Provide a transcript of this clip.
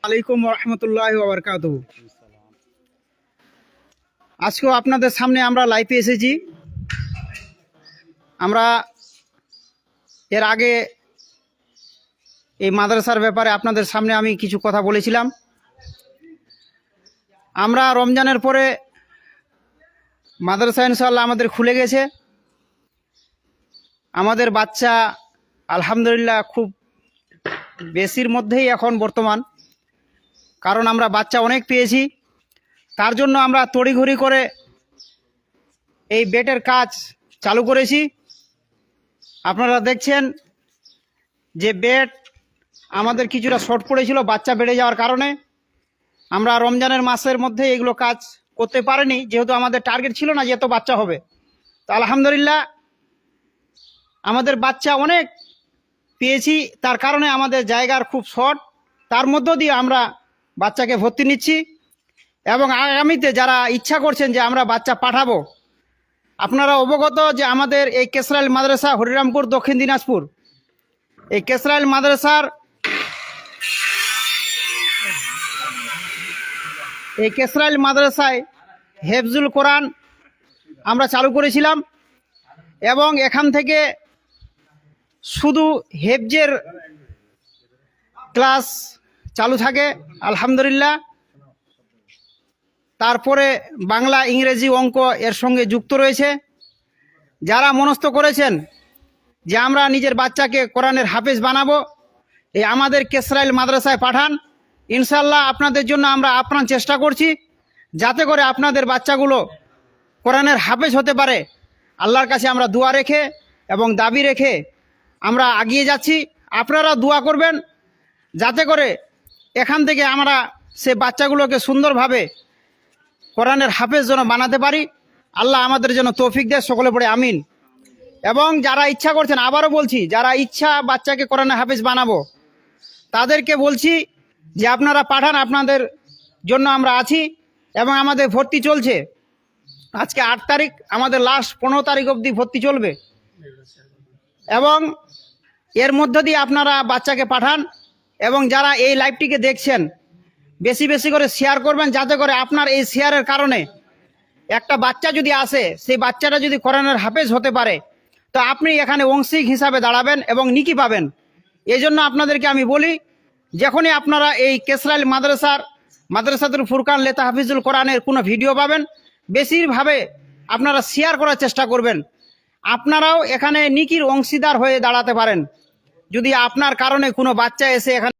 আলাইকুম রহমতুল্লাহি ওয়া বারাকাতুহু। আজকেও আপনাদের সামনে আমরা লাইভে এসেছি। আমরা এর আগে এই মাদ্রাসার ব্যাপারে আপনাদের সামনে আমি কিছু কথা বলেছিলাম। আমরা রমজানের পরে মাদ্রাসা ইনশাআল্লাহ আমাদের খুলে গেছে। আমাদের বাচ্চা আলহামদুলিল্লাহ খুব বেশির মধ্যেই এখন বর্তমান, কারণ আমরা বাচ্চা অনেক পেয়েছি। তার জন্য আমরা তড়িঘড়ি করে এই বেডের কাজ চালু করেছি। আপনারা দেখছেন যে বেড আমাদের কিছুটা শর্ট পড়েছিল বাচ্চা বেড়ে যাওয়ার কারণে। আমরা রমজানের মাসের মধ্যে এগুলো কাজ করতে পারিনি, যেহেতু আমাদের টার্গেট ছিল না যে এত বাচ্চা হবে। তো আলহামদুলিল্লাহ আমাদের বাচ্চা অনেক পেয়েছি, তার কারণে আমাদের জায়গার খুব শর্ট। তার মধ্য দিয়ে আমরা বাচ্চাকে ভর্তি নিচ্ছি এবং আগামীতে যারা ইচ্ছা করছেন যে আমরা বাচ্চা পাঠাবো, আপনারা অবগত যে আমাদের এই কেশরাইল মাদ্রাসা হরিরামপুর দক্ষিণ দিনাজপুর, এই কেশরাইল মাদ্রাসায় হেফজুল কোরআন আমরা চালু করেছিলাম এবং এখান থেকে শুধু হেফজের ক্লাস চালু থাকে আলহামদুলিল্লাহ। তারপরে বাংলা, ইংরেজি, অঙ্ক এর সঙ্গে যুক্ত রয়েছে। যারা মনস্থ করেছেন যে আমরা নিজের বাচ্চাকে কোরআনের হাফেজ বানাবো, এই আমাদের কেশরাইল মাদ্রাসায় পাঠান। ইনশাল্লাহ আপনাদের জন্য আমরা আপ্রাণ চেষ্টা করছি যাতে করে আপনাদের বাচ্চাগুলো কোরআনের হাফেজ হতে পারে। আল্লাহর কাছে আমরা দোয়া রেখে এবং দাবি রেখে আমরা এগিয়ে যাচ্ছি। আপনারা দোয়া করবেন যাতে করে এখান থেকে আমরা সে বাচ্চাগুলোকে সুন্দরভাবে কোরআনের হাফেজ যেন বানাতে পারি। আল্লাহ আমাদের জন্য তৌফিক দেয়, সকলে পড়ে আমিন। এবং যারা ইচ্ছা করছেন, আবারও বলছি, যারা ইচ্ছা বাচ্চাকে কোরআনের হাফেজ বানাবো তাদেরকে বলছি যে আপনারা পাঠান, আপনাদের জন্য আমরা আছি এবং আমাদের ভর্তি চলছে। আজকে 8 তারিখ, আমাদের লাস্ট 15 তারিখ অবধি ভর্তি চলবে এবং এর মধ্য দিয়ে আপনারা বাচ্চাকে পাঠান। এবং যারা এই লাইভটিকে দেখছেন বেশি বেশি করে শেয়ার করবেন, যাতে করে আপনার এই শেয়ারের কারণে একটা বাচ্চা যদি আসে, সেই বাচ্চাটা যদি কোরআনের হাফেজ হতে পারে, তো আপনি এখানে অংশিক হিসাবে দাঁড়াবেন এবং নিকি পাবেন। এই জন্য আপনাদেরকে আমি বলি, যখনই আপনারা এই কেশরাইল মাদ্রাসাতুল ফুরকান লেতা হাফিজুল কোরআনের কোনো ভিডিও পাবেন, বেশিরভাবে আপনারা শেয়ার করার চেষ্টা করবেন। আপনারাও এখানে নিকির অংশীদার হয়ে দাঁড়াতে পারেন। যদি আপনার কারণে কোনো বাচ্চা এসে এখানে